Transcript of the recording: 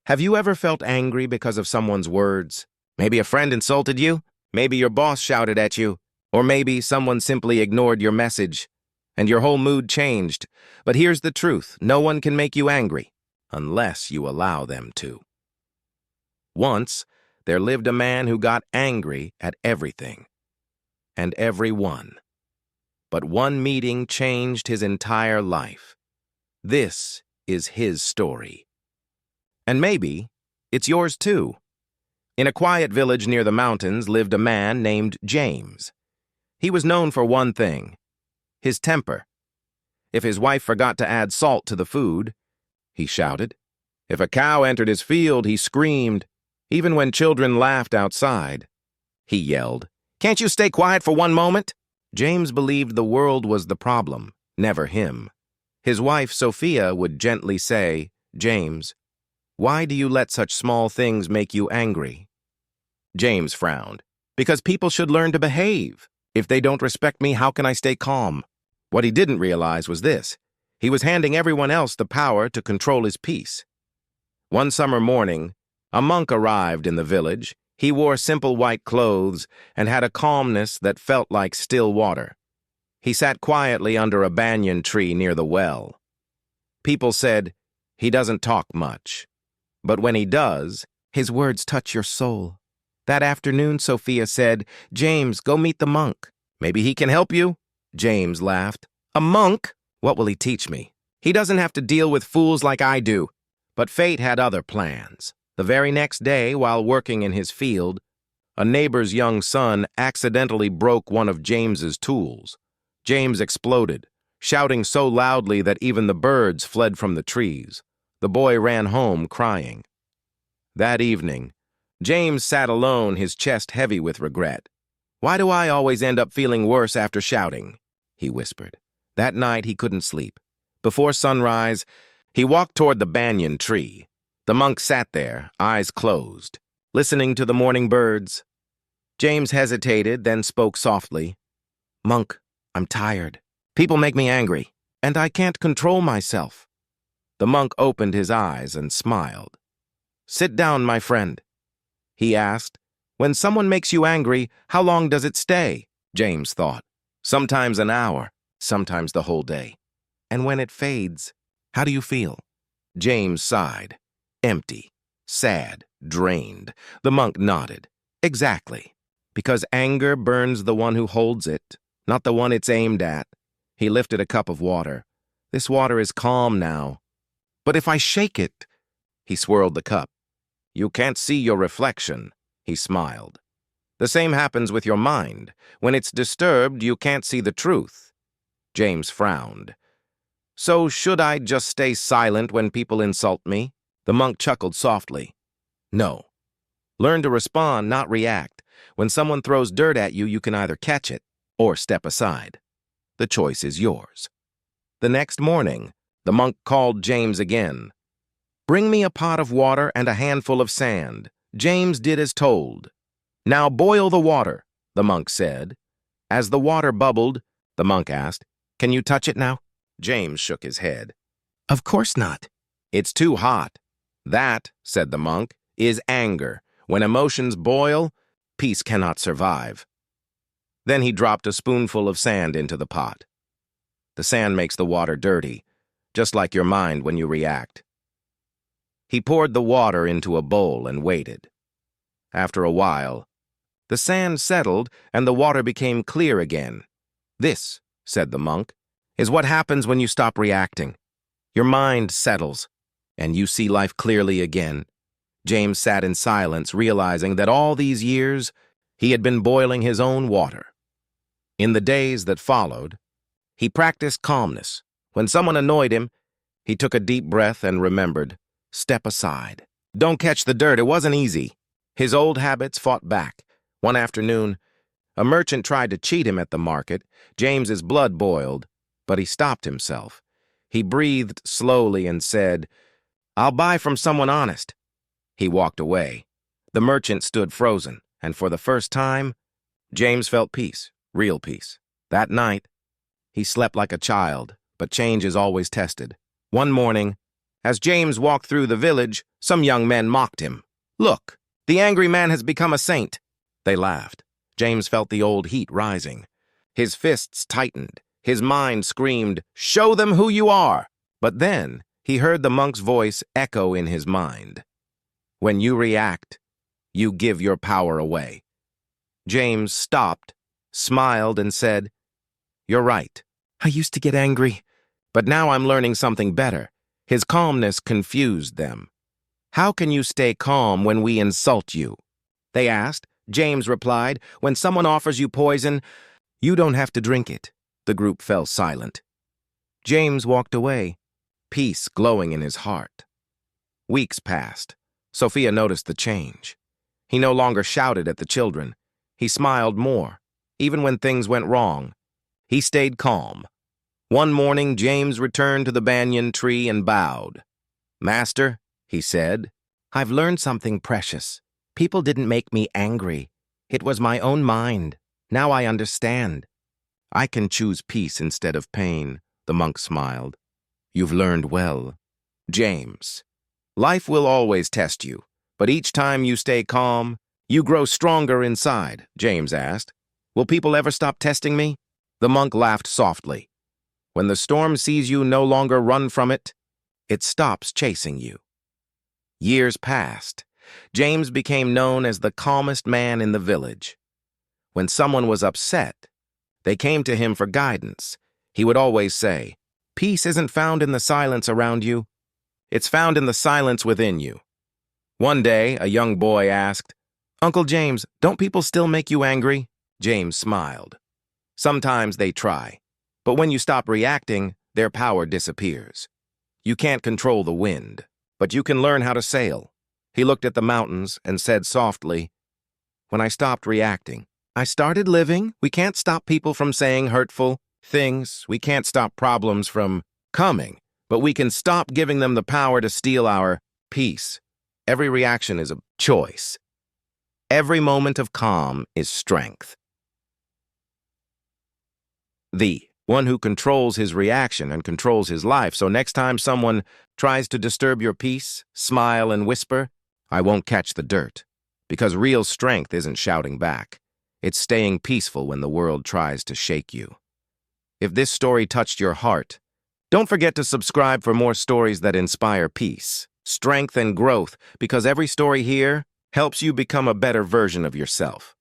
Have you ever felt angry because of someone's words? Maybe a friend insulted you, maybe your boss shouted at you, or maybe someone simply ignored your message, and your whole mood changed. But here's the truth, no one can make you angry, unless you allow them to. Once, there lived a man who got angry at everything, and everyone. But one meeting changed his entire life. This is his story. And maybe it's yours too. In a quiet village near the mountains lived a man named James. He was known for one thing: his temper. If his wife forgot to add salt to the food, he shouted. If a cow entered his field, he screamed. Even when children laughed outside, he yelled, "Can't you stay quiet for one moment?" James believed the world was the problem, never him. His wife, Sophia, would gently say, "James, why do you let such small things make you angry?" James frowned. "Because people should learn to behave. If they don't respect me, how can I stay calm?" What he didn't realize was this: he was handing everyone else the power to control his peace. One summer morning, a monk arrived in the village. He wore simple white clothes and had a calmness that felt like still water. He sat quietly under a banyan tree near the well. People said, "He doesn't talk much. But when he does, his words touch your soul." That afternoon, Sophia said, "James, go meet the monk. Maybe he can help you." James laughed. "A monk? What will he teach me? He doesn't have to deal with fools like I do." But fate had other plans. The very next day, while working in his field, a neighbor's young son accidentally broke one of James's tools. James exploded, shouting so loudly that even the birds fled from the trees. The boy ran home crying. That evening, James sat alone, his chest heavy with regret. "Why do I always end up feeling worse after shouting?" he whispered. That night he couldn't sleep. Before sunrise, he walked toward the banyan tree. The monk sat there, eyes closed, listening to the morning birds. James hesitated, then spoke softly. "Monk, I'm tired. People make me angry, and I can't control myself." The monk opened his eyes and smiled. "Sit down, my friend," he asked. "When someone makes you angry, how long does it stay?" James thought. "Sometimes an hour, sometimes the whole day. And when it fades, how do you feel?" James sighed. Empty, sad, drained. The monk nodded. "Exactly. Because anger burns the one who holds it, not the one it's aimed at." He lifted a cup of water. "This water is calm now. But if I shake it..." He swirled the cup. "You can't see your reflection," he smiled. "The same happens with your mind. When it's disturbed, you can't see the truth." James frowned. "So should I just stay silent when people insult me?" The monk chuckled softly. "No. Learn to respond, not react. When someone throws dirt at you, you can either catch it or step aside. The choice is yours." The next morning, the monk called James again. "Bring me a pot of water and a handful of sand." James did as told. "Now boil the water," the monk said. As the water bubbled, the monk asked, "Can you touch it now?" James shook his head. "Of course not. It's too hot." "That," said the monk, "is anger. When emotions boil, peace cannot survive." Then he dropped a spoonful of sand into the pot. The sand makes the water dirty, just like your mind when you react. He poured the water into a bowl and waited. After a while, the sand settled and the water became clear again. "This," said the monk, "is what happens when you stop reacting. Your mind settles, and you see life clearly again." James sat in silence, realizing that all these years he had been boiling his own water. In the days that followed, he practiced calmness. When someone annoyed him, he took a deep breath and remembered, "Step aside. Don't catch the dirt." It wasn't easy. His old habits fought back. One afternoon, a merchant tried to cheat him at the market. James's blood boiled, but he stopped himself. He breathed slowly and said, "I'll buy from someone honest." He walked away. The merchant stood frozen, and for the first time, James felt peace, real peace. That night, he slept like a child, but change is always tested. One morning, As James walked through the village, some young men mocked him. "Look, the angry man has become a saint." They laughed. James felt the old heat rising. His fists tightened. His mind screamed, "Show them who you are!" But then he heard the monk's voice echo in his mind. "When you react, you give your power away." James stopped, smiled, and said, "You're right. I used to get angry, but now I'm learning something better." His calmness confused them. "How can you stay calm when we insult you?" they asked. James replied, "When someone offers you poison, you don't have to drink it." The group fell silent. James walked away, peace glowing in his heart. Weeks passed. Sophia noticed the change. He no longer shouted at the children. He smiled more, even when things went wrong. He stayed calm. One morning, James returned to the banyan tree and bowed. "Master," he said, "I've learned something precious. People didn't make me angry. It was my own mind. Now I understand. I can choose peace instead of pain." The monk smiled. "You've learned well." James, life will always test you, but each time you stay calm, you grow stronger inside. James asked, "Will people ever stop testing me?" The monk laughed softly. "When the storm sees you no longer run from it, it stops chasing you." Years passed. James became known as the calmest man in the village. When someone was upset, they came to him for guidance. He would always say, "Peace isn't found in the silence around you. It's found in the silence within you." One day, a young boy asked, "Uncle James, don't people still make you angry?" James smiled. "Sometimes they try, but when you stop reacting, their power disappears. You can't control the wind, but you can learn how to sail." He looked at the mountains and said softly, "When I stopped reacting, I started living." We can't stop people from saying hurtful things. We can't stop problems from coming, but we can stop giving them the power to steal our peace. Every reaction is a choice. Every moment of calm is strength. The one who controls his reaction and controls his life. So next time someone tries to disturb your peace, smile and whisper, "I won't catch the dirt." Because real strength isn't shouting back. It's staying peaceful when the world tries to shake you. If this story touched your heart, don't forget to subscribe for more stories that inspire peace, strength, and growth, because every story here helps you become a better version of yourself.